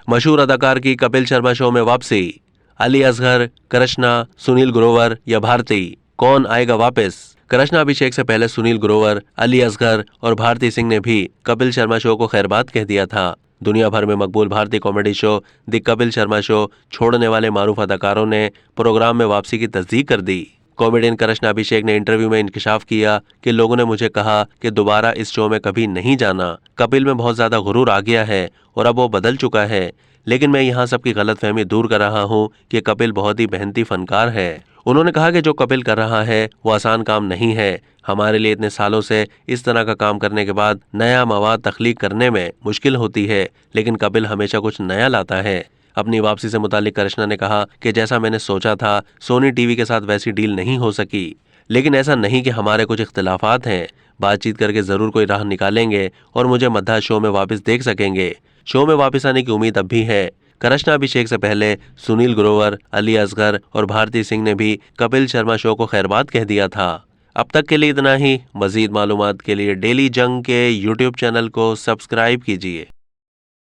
मशहूर अदाकार की कपिल शर्मा शो में वापसी। अली असगर, कृष्णा, सुनील ग्रोवर या भारती, कौन आएगा वापस? कृष्णा अभिषेक से पहले सुनील ग्रोवर, अली असगर और भारती सिंह ने भी कपिल शर्मा शो को खैरबाद कह दिया था। दुनिया भर में मकबूल भारतीय comedy show the Kapil Sharma show छोड़ने वाले मारूफ अदाकारों ने प्रोग्राम में वापसी की तस्दीक कर दी। कॉमेडियन कृष्णा अभिषेक ने इंटरव्यू में इंकशाफ किया कि लोगों ने मुझे कहा कि दोबारा इस शो में कभी नहीं जाना। कपिल में बहुत ज्यादा गुरूर आ गया है और अब वो बदल चुका है, लेकिन मैं यहाँ सबकी गलतफहमी दूर कर रहा हूँ कि कपिल बहुत ही मेहनती फनकार है। उन्होंने कहा कि जो कपिल कर रहा है वो आसान काम नहीं है। हमारे लिए इतने सालों से इस तरह का काम करने के बाद नया मवाद तख्लीक करने में मुश्किल होती है, लेकिन कपिल हमेशा कुछ नया लाता है। अपनी वापसी से मुतालिक कृष्णा ने कहा कि जैसा मैंने सोचा था सोनी टीवी के साथ वैसी डील नहीं हो सकी, लेकिन ऐसा नहीं कि हमारे कुछ इख्तिलाफात हैं। बातचीत करके जरूर कोई राह निकालेंगे और मुझे मद्दा शो में वापस देख सकेंगे। शो में वापस आने की उम्मीद अब भी है। कृष्णा अभिषेक से पहले सुनील ग्रोवर, अली असगर और भारती सिंह ने भी कपिल शर्मा शो को खैरबाद कह दिया था। अब तक के लिए इतना ही। मजीद मालूमात के लिए डेली जंग के यूट्यूब चैनल को सब्सक्राइब कीजिए।